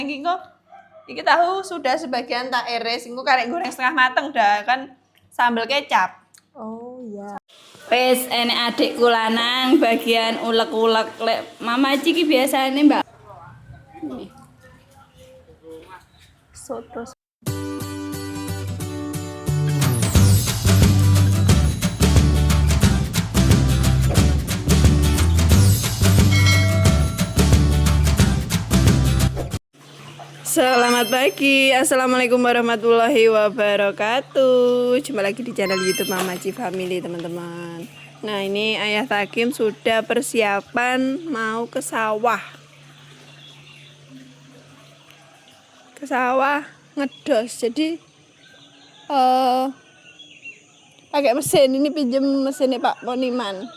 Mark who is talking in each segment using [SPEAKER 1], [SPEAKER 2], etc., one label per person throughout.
[SPEAKER 1] Iki kok iki tahu sudah sebagian tak iris, engko karek goreng setengah mateng dah kan sambal kecap.
[SPEAKER 2] Oh iya.
[SPEAKER 3] Wes enek adikku lanang bagian ulek-ulek lek Mama Ci ki biasane Mbak.
[SPEAKER 2] Soto.
[SPEAKER 1] Selamat pagi, assalamualaikum warahmatullahi wabarakatuh. Jumpa lagi di channel YouTube Mama Ci Family teman-teman. Nah ini Ayah Takim sudah persiapan mau ke sawah. Ke sawah ngedos. Jadi pakai mesin, ini pinjem mesinnya Pak Poniman.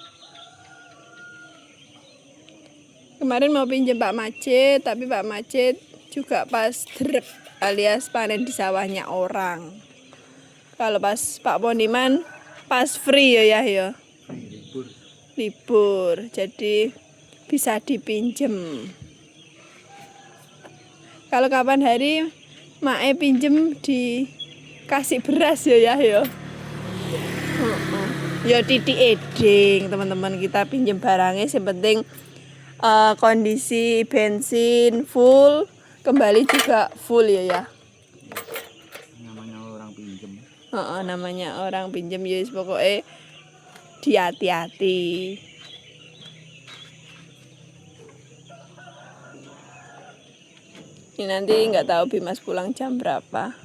[SPEAKER 1] Kemarin mau pinjem Pak Majid, tapi Pak Majid juga pas drep alias panen di sawahnya orang. Kalau pas Pak Poniman pas free ya ya. Libur. Jadi bisa dipinjem. Kalau kapan hari Mae pinjem dikasih beras ya ya. Ya titik eding teman-teman, kita pinjem barangnya yang penting kondisi bensin full, kembali juga full ya.
[SPEAKER 4] Namanya orang pinjem.
[SPEAKER 1] Namanya orang pinjem ya pokoknya hati-hati. Ini nanti nggak tahu Bimas pulang jam berapa.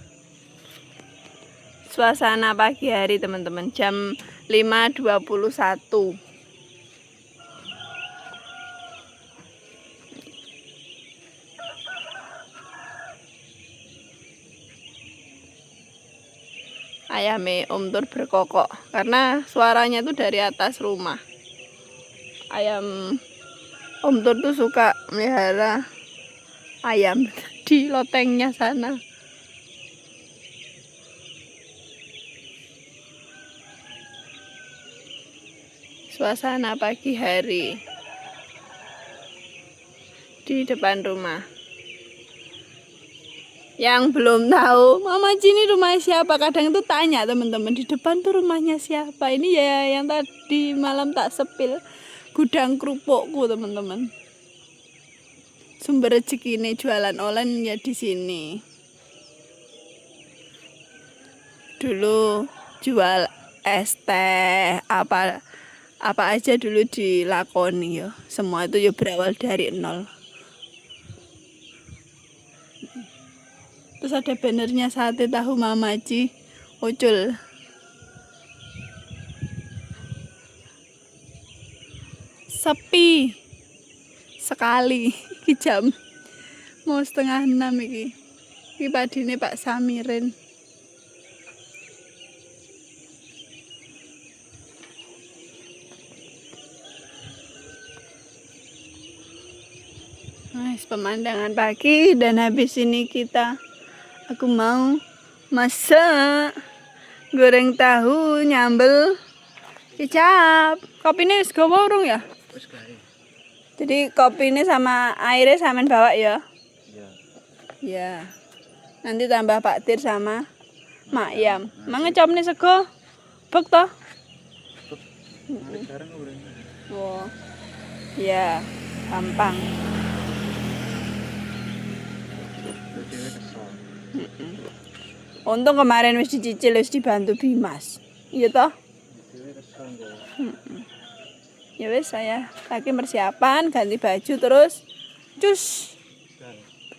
[SPEAKER 1] Suasana pagi hari teman-teman, jam 5.21. Ayame Om Tur berkokok karena suaranya tuh dari atas rumah. Ayam Om Tur tuh suka melihara ayam di lotengnya sana. Suasana pagi hari di depan rumah. Yang belum tahu, Mama Ci ini rumah siapa? Kadang tuh tanya teman-teman, di depan tuh rumahnya siapa? Ini ya yang tadi malam tak sepil, gudang kerupukku teman-teman. Sumber rezeki ini jualan online ya di sini. Dulu jual es teh, apa aja dulu dilakoni ya. Semua itu ya berawal dari nol. Terus ada bannernya sate tahu Mama Ci Ucul. Sepi sekali. Iki jam mau 5:30 iki. Iki padine Pak Samirin. Nice, pemandangan pagi dan habis ini aku mau masak goreng tahu nyambel kecap. Kopinya wis gawa urung ya?
[SPEAKER 4] Wis gawe.
[SPEAKER 1] Jadi kopinya sama airnya samain bawa ya?
[SPEAKER 4] Iya.
[SPEAKER 1] Ya. Nanti tambah Pak Tir sama Mak Yam. Mang ngecopne sego. Bek toh?
[SPEAKER 4] Sekarang goreng.
[SPEAKER 1] Oh. Ya, gampang. Untung kemarin wis dicicil, wis dibantu Bimas. Iya toh? Ya wis saya lagi persiapan ganti baju terus cus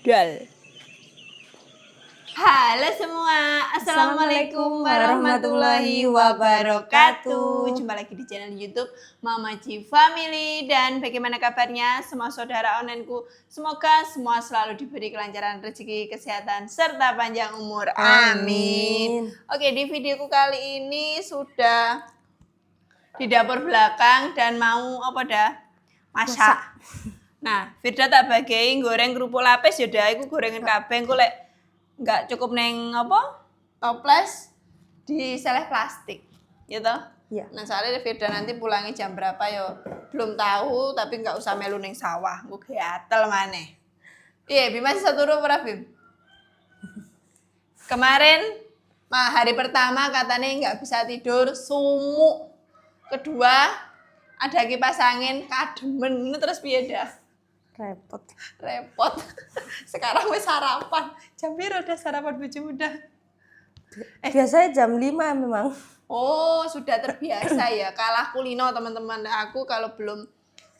[SPEAKER 1] budal. Halo semua, assalamualaikum warahmatullahi wabarakatuh. Jumpa lagi di channel YouTube Mama Ci Family. Dan bagaimana kabarnya semua saudara onlineku? Semoga semua selalu diberi kelancaran rezeki, kesehatan serta panjang umur. Amin. Oke, di videoku kali ini sudah di dapur belakang dan mau apa dah? Masak. Nah, Firda tak bagiin goreng kerupuk lapis ya dah, iku gorengan kabeh engko lek nggak cukup neng apa toples di seleh plastik gitu.
[SPEAKER 2] Iya.
[SPEAKER 1] Nah soalnya Firda nanti pulangnya jam berapa yo belum tahu, tapi nggak usah melu neng sawah gue gatel maneh. Iya, Bim masih satu turu ora Bim? Kemarin hari pertama katanya nggak bisa tidur, sumuk. Kedua ada kipas angin, kademen, terus piye dah?
[SPEAKER 2] Repot.
[SPEAKER 1] Repot. Sekarang wis sarapan. Jam piro udah sarapan bojomu udah?
[SPEAKER 2] Biasanya jam 5 memang.
[SPEAKER 1] Oh, sudah terbiasa ya. Kalah kulino teman-teman. Aku kalau belum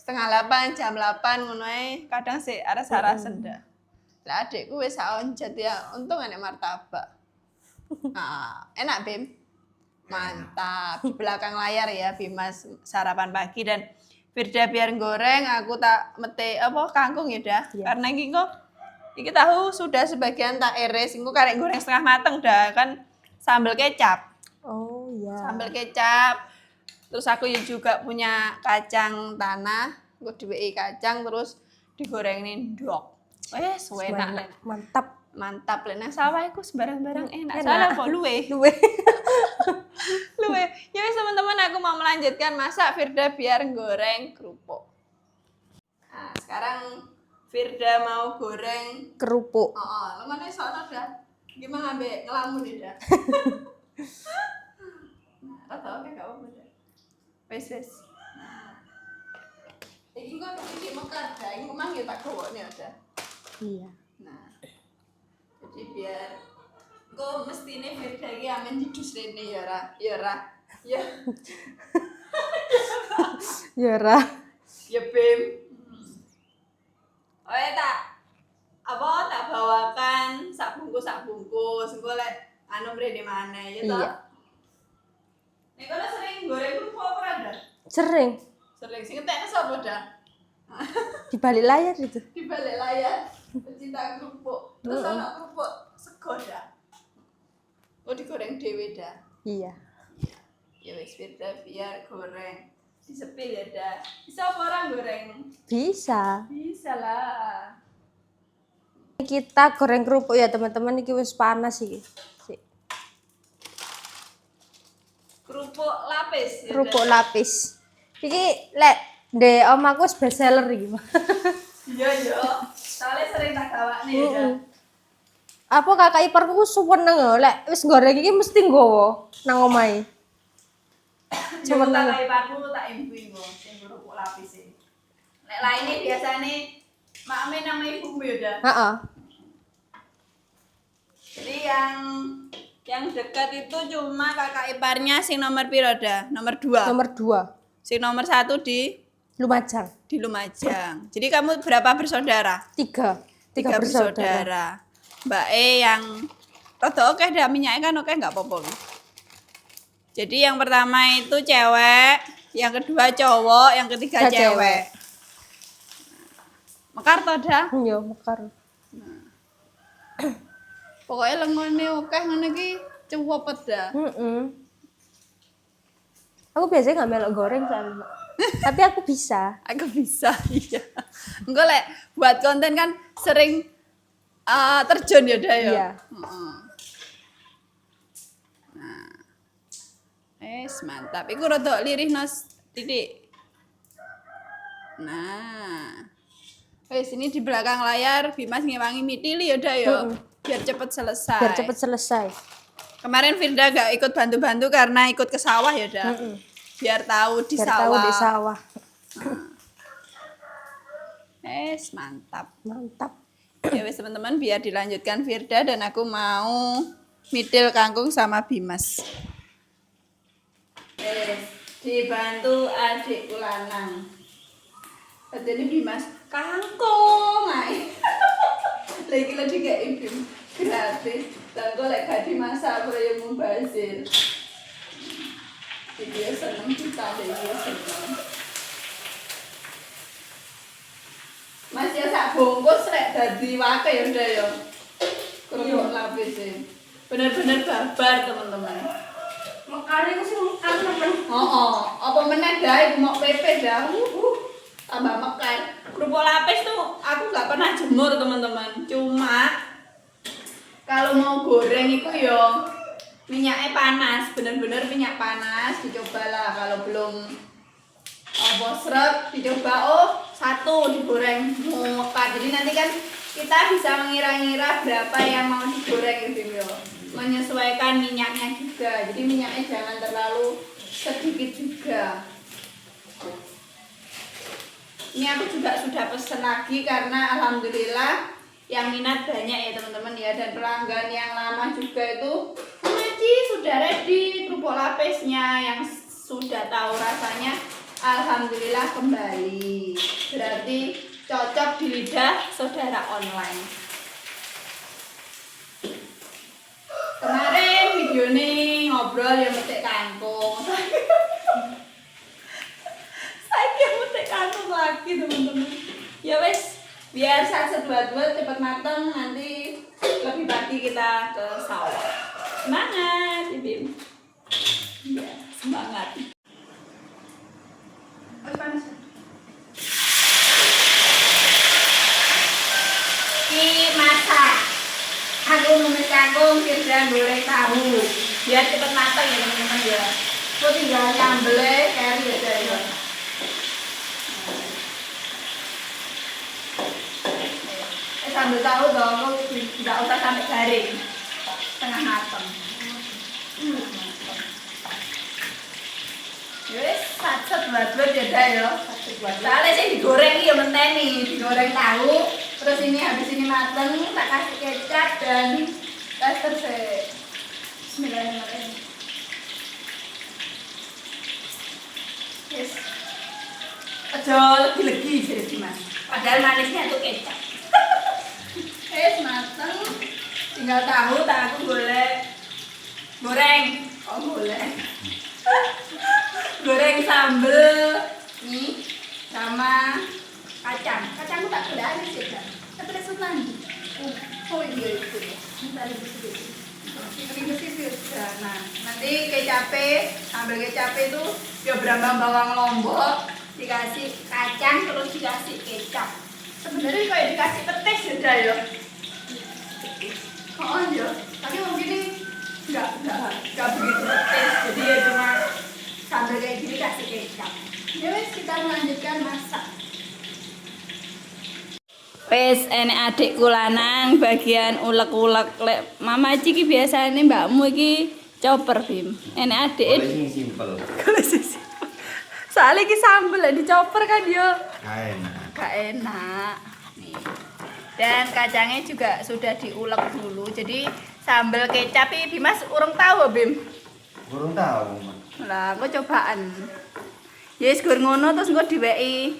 [SPEAKER 1] 7:30, jam 8 ngono ae, kadang sih aras-arasen dah. Lah adikku wis onjet ya, untung enek martabak. Nah, enak Bim. Mantap. Di belakang layar ya Bimas sarapan pagi dan Firda biar goreng, aku tak mete kangkung ya dah.
[SPEAKER 2] Iya.
[SPEAKER 1] Karena iki tahu sudah sebagian tak iris, engko karek goreng setengah mateng dah kan sambal kecap.
[SPEAKER 2] Oh iya.
[SPEAKER 1] Sambal kecap. Terus aku juga punya kacang tanah, aku diweki kacang terus digorengin ndok. Wes enak lek.
[SPEAKER 2] Mantap.
[SPEAKER 1] Mantap lek nang sawah iku sembarang-barang enak.
[SPEAKER 2] Enak.
[SPEAKER 1] Soalnya kok luwe.
[SPEAKER 2] Luwe.
[SPEAKER 1] Luwe. Ya wis teman-teman aku mau melanjutkan masak Firda biar goreng kerupuk. Nah, sekarang Firda mau goreng
[SPEAKER 2] Kerupuk.
[SPEAKER 1] lemane sono dah. Gimana ambek ngelamun ya dah. Nah, rata oke gak apa-apa dah. Wes. Nah. Iki kok iki mekar dah, iki memang ya tak gowone ada.
[SPEAKER 2] Iya.
[SPEAKER 1] Nah. Jadi biar kok mestine Firda iki amen didus rene ya ora? Ya ora. Ya.
[SPEAKER 2] Ya Ra.
[SPEAKER 1] Ya Bim. Oh ya tak bawakan sak bungkus engko lek anu mrene maneh ya toh.
[SPEAKER 2] Iya.
[SPEAKER 1] Nek kono sering goreng kerupuk apa ora dah?
[SPEAKER 2] Sering
[SPEAKER 1] Sering sing entekne sapa dah?
[SPEAKER 2] di balik layar itu.
[SPEAKER 1] Di balik layar pecinta kerupuk. Terus ana kerupuk sego dah. Oh digoreng dhewe dah.
[SPEAKER 2] Iya.
[SPEAKER 1] Ya wis Firda biar goreng. Disepil ya dah. Bisa apa orang goreng?
[SPEAKER 2] Bisa.
[SPEAKER 1] Bisa lah.
[SPEAKER 2] Kita goreng kerupuk ya teman-teman, iki wis panas iki. Sik.
[SPEAKER 1] Kerupuk lapis. Ya
[SPEAKER 2] Kerupuk
[SPEAKER 1] dah.
[SPEAKER 2] lapis. Iki lek ndek omaku wis best seller iki.
[SPEAKER 1] Iya. Soalnya sering tak gawakne ya dah.
[SPEAKER 2] Apa kakak iparku seneng lho lek wis goreng iki mesti nggowo nang omahe.
[SPEAKER 1] Cuma tak kayak paku tak impi nggo sing kerupuk lapis e. Lek lainnya biasane makme nama ibumu ya dah.
[SPEAKER 2] Heeh.
[SPEAKER 1] Jadi yang dekat itu cuma kakak iparnya sing nomor piro dah? Nomor 2.
[SPEAKER 2] Nomor 2
[SPEAKER 1] Sing nomor 1 di
[SPEAKER 2] Lumajang.
[SPEAKER 1] Lumajang. Jadi kamu berapa bersaudara?
[SPEAKER 2] 3
[SPEAKER 1] Tiga bersaudara. Mbak E yang rada oke dah minyaknya kan oke nggak apa-apa. Jadi yang pertama itu cewek, yang kedua cowok, yang ketiga cewek. Mekar to dah.
[SPEAKER 2] Yo mekar.
[SPEAKER 1] Pokoknya lengone oke ngono iki cepet dah.
[SPEAKER 2] Aku biasanya nggak melok goreng soalnya. Tapi aku bisa.
[SPEAKER 1] Aku bisa, iya. Engko lek buat konten kan sering terjun ya dah ya.
[SPEAKER 2] Iya.
[SPEAKER 1] Heeh. Mantap. Iku rada lirih nos titik. Nah. Wes ini di belakang layar Bimas ngewangi mitili ya dah ya. Biar cepet selesai.
[SPEAKER 2] Biar cepet selesai.
[SPEAKER 1] Kemarin Firda gak ikut bantu-bantu karena ikut ke sawah ya dah. Biar tahu di
[SPEAKER 2] Biar
[SPEAKER 1] sawah.
[SPEAKER 2] tahu di sawah.
[SPEAKER 1] Mantap.
[SPEAKER 2] Mantap.
[SPEAKER 1] Ya wes teman-teman biar dilanjutkan Firda dan aku mau midil kangkung sama Bimas. Dibantu adikku lanang. Jadi Bimas kangkung ae. Lagi lagi kayak ibu gratis. Dan gue lagi gak dimasak aku yang membazir. Jadi dia seneng kita deh dia seneng. Mas ya sak bungkus lek dadi wake ya udah ya. Kerupuk lapis e. Bener-bener barbar teman-teman.
[SPEAKER 2] Mekar iku sing mekar temen.
[SPEAKER 1] Apa meneh dah iku mau pepe dah. Tambah mekar. Kerupuk lapis tuh aku nggak pernah jemur teman-teman. Cuma kalau mau goreng itu yo minyaknya panas, bener-bener minyak panas. Dicobalah kalau belum seret dicoba satu digoreng mau mekar. Jadi nanti kan kita bisa mengira-ngira berapa yang mau digoreng gitu ya. Menyesuaikan minyaknya juga. Jadi minyaknya jangan terlalu sedikit juga. Ini aku juga sudah pesen lagi karena alhamdulillah yang minat banyak ya teman-teman ya, dan pelanggan yang lama juga itu Mamaci sudah ready kerupuk lapisnya yang sudah tahu rasanya alhamdulillah kembali. Berarti cocok di lidah saudara online. Kemarin video ini ngobrol yang metik kangkung. Saya metik kangkung lagi teman-teman. Ya wes, biar satu dua cepat matang, nanti lebih pagi kita ke sawah. Semangat, Ibim. Ya, semangat. Oh, panas. Ini masak. Aku numis kangkung, Firdan goreng tahu. Biar cepat matang ya teman-teman ya. Aku tinggal nyambelnya kari aja ya. Sambil tahu dong, tidak usah sampai garing, setengah matang. Wes, satu buat ya ya. Soalnya sih digoreng ya menteni, digoreng tahu. Terus ini habis ini mateng, tak kasih kecap dan tester se. Bismillahirrahmanirrahim. Yes. Aja legi-legi jadi Mas. Padahal manisnya itu kecap. Mateng, tinggal tahu, tak aku goreng, goreng sambel nih sama kacang tak boleh ada sih kan, tapi ada senang. Oh iya itu ya, minta lebih sedikit. Nah nanti kecape, sambal kecape itu ya berambang bawang lombok, dikasih kacang terus dikasih kecap. Sebenarnya kayak dikasih petis sudah ya. Oh iya, tapi mungkin ini nggak begitu petis, jadi ya cuma sambal kayak gini kasih kecap. Ya wes, kita melanjutkan masak.
[SPEAKER 3] Wes enek adikku lanang bagian ulek-ulek lek Mamaci ki biasane mbakmu iki chopper Bim. Enek adik.
[SPEAKER 4] Kalau sing simpel.
[SPEAKER 3] Soalnya ki sambel lek dicoper kan yo
[SPEAKER 4] Enak.
[SPEAKER 3] gak enak. Nih. Dan kacangnya juga sudah diulek dulu. Jadi sambal kecap iki Bimas urung tahu Bim.
[SPEAKER 4] Kurang tahu, Mak.
[SPEAKER 3] Lah, engko cobaan. Ya wis gur ngono terus engko diweki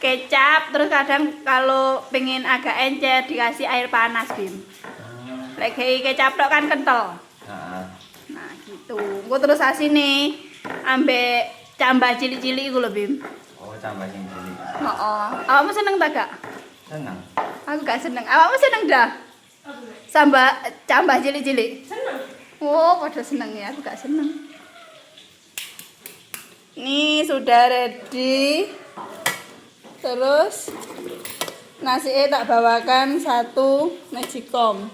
[SPEAKER 3] kecap, terus kadang kalau pengen agak encer dikasih air panas Bim. Lek kecap tok kan kental.
[SPEAKER 4] Heeh.
[SPEAKER 3] Nah, gitu. Engko terus asine ambek cambah cilik-cilik iku lho Bim.
[SPEAKER 4] Oh, tambah sing cilik.
[SPEAKER 3] Heeh. Awakmu seneng ta gak?
[SPEAKER 4] Senang.
[SPEAKER 3] Aku gak seneng. Awakmu seneng dah? Cambah cilik-cilik.
[SPEAKER 1] Seneng.
[SPEAKER 3] Oh, pada seneng ya, aku gak seneng. Ini sudah ready. Terus nasinya tak bawakan satu magicom.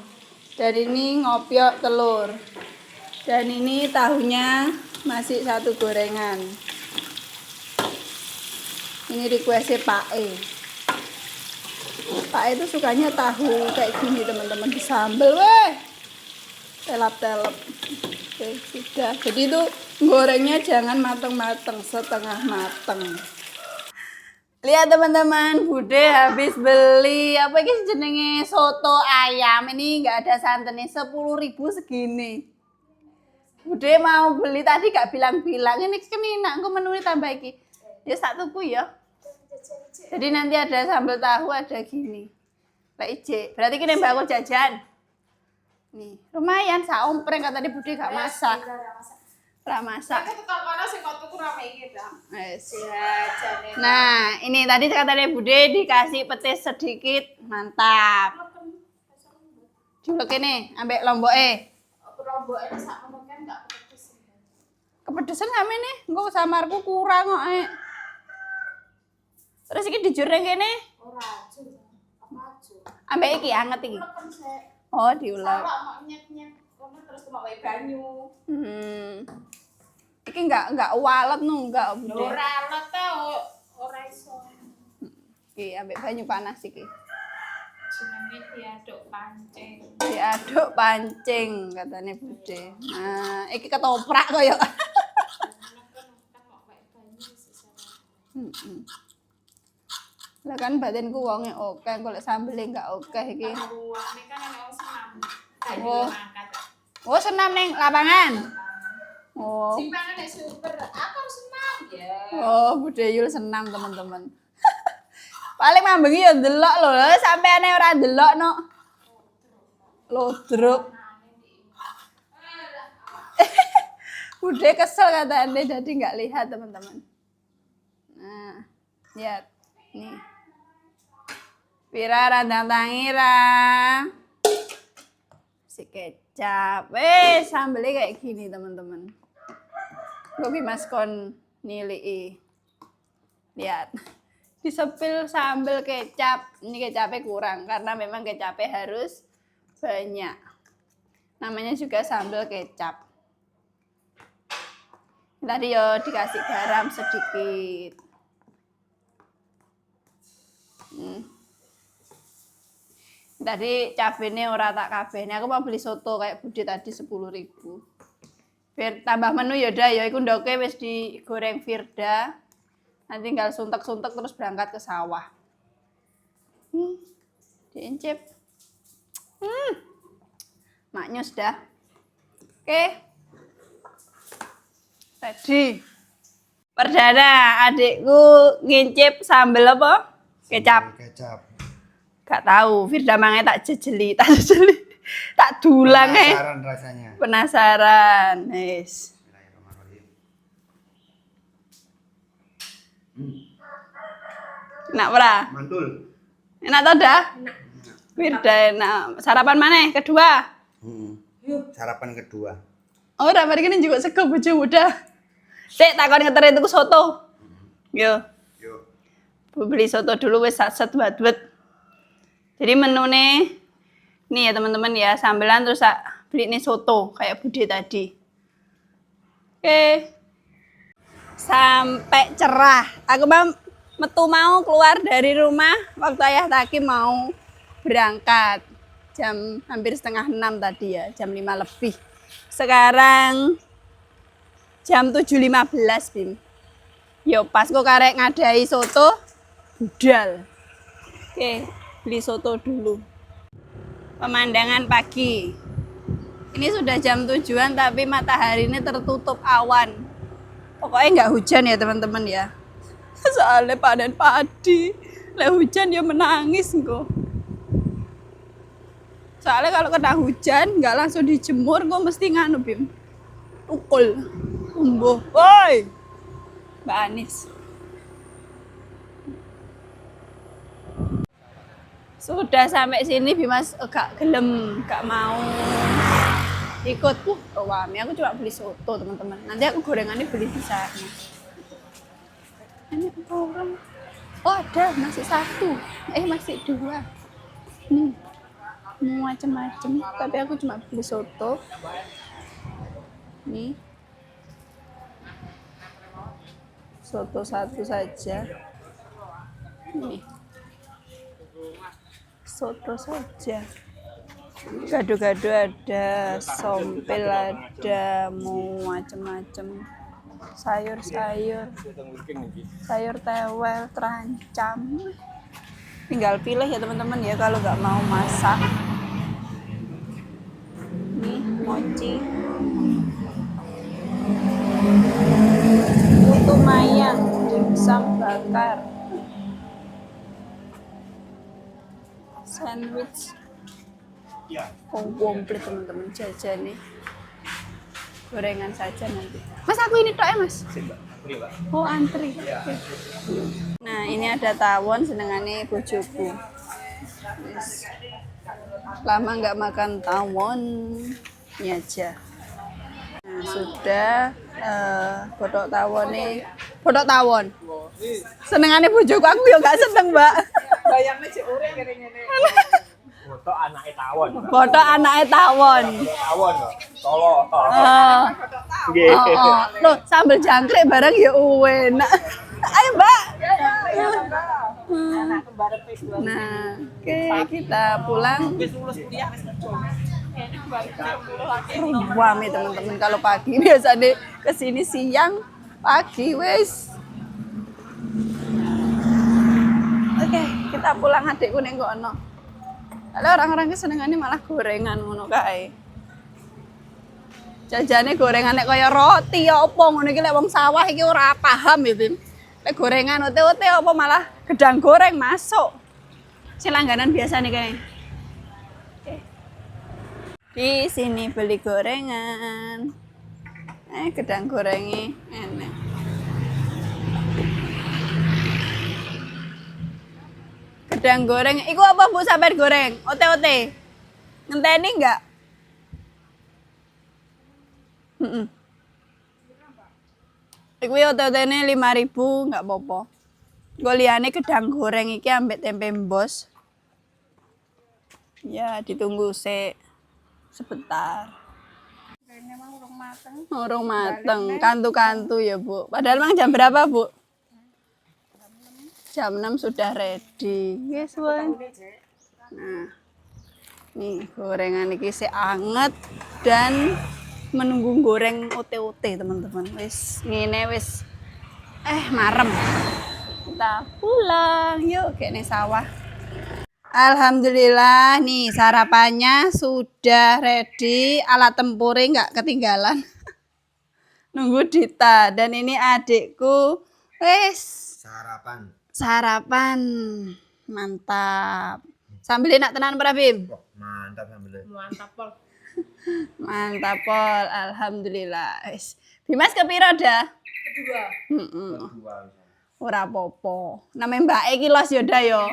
[SPEAKER 3] Dan ini ngopiok telur. Dan ini tahunya masih satu gorengan. Ini requestnya Pak E. Pak E itu sukanya tahu kayak gini teman-teman, disambel weh. Telap-telap. Oke, sudah. Jadi itu gorengnya jangan mateng-mateng, setengah mateng. Lihat teman-teman, Bude habis beli apa ini jenenge soto ayam. Ini nggak ada santannya, 10.000 segini. Bude mau beli tadi gak bilang-bilang, ini enak, aku menunya tambah iki. Ya tak tuku ya. Jadi nanti ada sambal tahu, ada gini. Lah ije, berarti kini mbak aku jajan. Nih, lumayan saompreng kata di Bude gak masak. Ora masak. Nah, ini tadi katanya Bude dikasih petis sedikit, mantap. Julek ini, ambek lomboke. Kepedesan kami nih, engko samarku kurang kok. Terus iki dijureng kene? Ora, ambek iki anget iki. Oh, diulek.
[SPEAKER 1] Terus mau banyu.
[SPEAKER 3] Iki enggak walet nu, enggak Bude.
[SPEAKER 1] Ora alat ta ora iso.
[SPEAKER 3] Iki ambek banyu panas iki.
[SPEAKER 1] Jenenge diaduk pancing.
[SPEAKER 3] Diaduk pancing katanya Bude. Nah, iki ketoprak koyo. Lah kan batinku wonge oke, golek sambele enggak oke iki.
[SPEAKER 1] Buane kan ana wong senam.
[SPEAKER 3] Oh. Oh, senam ning lapangan. Oh.
[SPEAKER 1] Simpangan nek super. Aku senam ya.
[SPEAKER 3] Oh, Bude Yul senam teman-teman. Paling mambengi ya ndelok lho, sampeane ora ndelok no. Lodruk. Bude kesel katanya jadi nggak lihat teman-teman. Nah, lihat nih. Pira randang tangira. Si kecap. Sambelnya kayak gini teman-teman. Gue Mas kon nilai. Lihat. Disepil sambal kecap. Ini kecapnya kurang karena memang kecapnya harus banyak. Namanya juga sambal kecap. Tadi yo dikasih garam sedikit. Tadi cabenya ora tak kabehnya. Aku mau beli soto kayak Bude tadi 10.000. Biar tambah menu ya udah ya iku ndoke wis digoreng Firda. Nanti tinggal suntek-suntek terus berangkat ke sawah. Diencep. Maknyus dah. Oke. Tadi perdana adikku ngincip sambel apa? Kecap.
[SPEAKER 4] Kecap.
[SPEAKER 3] Gak tahu, Firda mangai tak jejeli. Tak dulang
[SPEAKER 4] Penasaran rasanya.
[SPEAKER 3] Penasaran. Yes. Enak ora?
[SPEAKER 4] Mantul.
[SPEAKER 3] Enak tau dah? Firda enak. Sarapan mana? Kedua?
[SPEAKER 4] Sarapan kedua.
[SPEAKER 3] Oh, udah mari kene juga sego bojomu dah. Sik takon ngeteri tuku soto. Yo.
[SPEAKER 4] Yuk.
[SPEAKER 3] Beli soto dulu wis sat-sat buat. Jadi menune nih ya teman-teman ya, sambelan terus beli nih soto kayak Bude tadi. Oke. Sampai cerah. Aku mau keluar dari rumah waktu ayah Taki mau berangkat. Jam hampir setengah 6 tadi ya, jam 5 lebih. Sekarang jam 7.15 Bim. Yo pas kok karek ngadai soto budal. Oke, beli soto dulu. Pemandangan pagi. Ini sudah jam 7-an tapi matahari ini tertutup awan. Pokoknya nggak hujan ya teman-teman ya. Soalnya panen padi. Lek hujan dia menangis kok. Soalnya kalau kena hujan nggak langsung dijemur, gue mesti nganu Bim. Ukul, umbuh, woi, Mbak Anis. Sudah sampai sini Bimas gak gelem, gak mau ikut. Wami, aku cuma beli soto teman-teman. Nanti aku gorengannya beli di sana. Ini orang. Oh ada, masih satu. Masih dua. Nih. Macem-macem, tapi aku cuma beli soto. Nih. Soto satu saja. Nih. Soto saja. Gado-gado ada, sompel ada, mau macem-macem. Sayur-sayur. Sayur tewel, terancam. Tinggal pilih ya teman-teman ya kalau nggak mau masak. Nih mochi, putu mayang, dimsum bakar, sandwich, komplit teman-teman jajan nih. Gorengan saja nanti. Mas aku ini tok ya mas. Oh antri. Oke. Nah ini ada tawon senengannya bojoku. Yes. Lama nggak makan tawon, ini aja. Nah sudah botok tawon nih, botok tawon. Senengannya bojoku, aku ya nggak seneng mbak.
[SPEAKER 5] Bayangnya si ureng ngene-ngene. Foto anake tawon.
[SPEAKER 3] Botok anaknya tawon.
[SPEAKER 5] Tawon kok. Solo.
[SPEAKER 3] Nggih. Loh, sambal jangkrik bareng ya enak. Ayo, Mbak. Nah, oke kita pulang. Ruame teman-teman kalau pagi biasanya kesini siang, pagi wes. Oke, kita pulang adikku ning kono. Ada orang-orang kesenengannya malah gorengan ngono kae. Jajane gorengan nek kaya roti ya apa ngono iki lek wong sawah iki ora paham ya, Bim. Lek gorengan ote-ote apa malah gedang goreng masuk. Sing langganan biasa nih kae. Oke. Di sini beli gorengan. Gedang gorengnya enak. Gedang goreng, iku apa Bu sampean goreng? Ote-ote. Ngenteni enggak? Iku ya ote-otene 5.000 enggak apa-apa. Nggo liyane gedang goreng iki ambek tempe embos. Ya, ditunggu sebentar. Urung mateng, kantu-kantu ya, Bu. Padahal mang jam berapa, Bu? Jam 6 sudah ready. Yes, Wan. Nah, nih gorengan ini sih anget dan menunggu goreng ote-ote teman-teman. Wis ngene wis marem. Kita pulang yuk ke sawah. Alhamdulillah nih sarapannya sudah ready, alat tempurnya nggak ketinggalan. Nunggu Dita dan ini adikku wis sarapan mantap. Sambil enak tenan para Bim.
[SPEAKER 4] Mantap sambil.
[SPEAKER 3] Mantap pol, alhamdulillah. Bimas kepiro dah?
[SPEAKER 2] Kedua.
[SPEAKER 3] Ora apa-apa. Name Mbak iki los ya dah yo.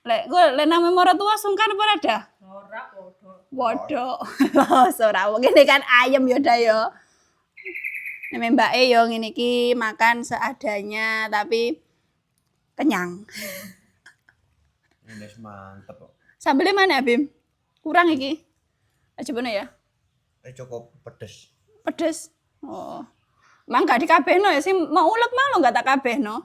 [SPEAKER 3] Lek name maratuwa sungkan apa ora dah?
[SPEAKER 2] Ora podo.
[SPEAKER 3] Bodoh. Los ora ngene kan ayam ya dah yo. Name Mbak yo ngene iki makan seadanya tapi kenyang.
[SPEAKER 4] Ini mantap kok.
[SPEAKER 3] Sambelnya mana Bim? Kurang iki. Coba ya.
[SPEAKER 4] Cukup pedes.
[SPEAKER 3] Pedes. Oh. Emang gak dikabehno ya sih mau ulek malu gak tak kabehno.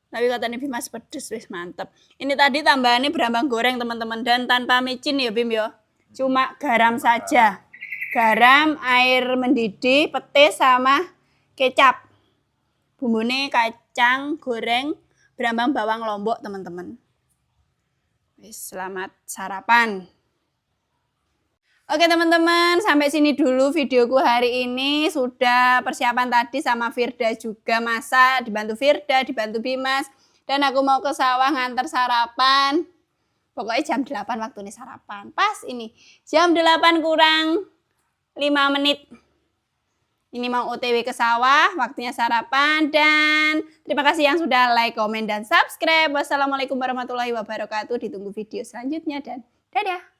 [SPEAKER 3] Tapi katanya Bimas pedes wis mantep. Ini tadi tambahannya berambang goreng teman-teman dan tanpa micin ya Bim ya. Cuma garam saja. Garam, air mendidih, pete sama kecap. Bumbune kacang goreng berambang bawang lombok teman-teman. Wis selamat sarapan. Oke teman-teman, sampai sini dulu videoku hari ini. Sudah persiapan tadi sama Firda juga masak, dibantu Firda, dibantu Bimas. Dan aku mau ke sawah nganter sarapan. Pokoknya jam 8 waktu ini sarapan. Pas ini, jam 8 kurang 5 menit. Ini mau OTW ke sawah, waktunya sarapan. Dan terima kasih yang sudah like, komen, dan subscribe. Wassalamualaikum warahmatullahi wabarakatuh. Ditunggu video selanjutnya dan dadah.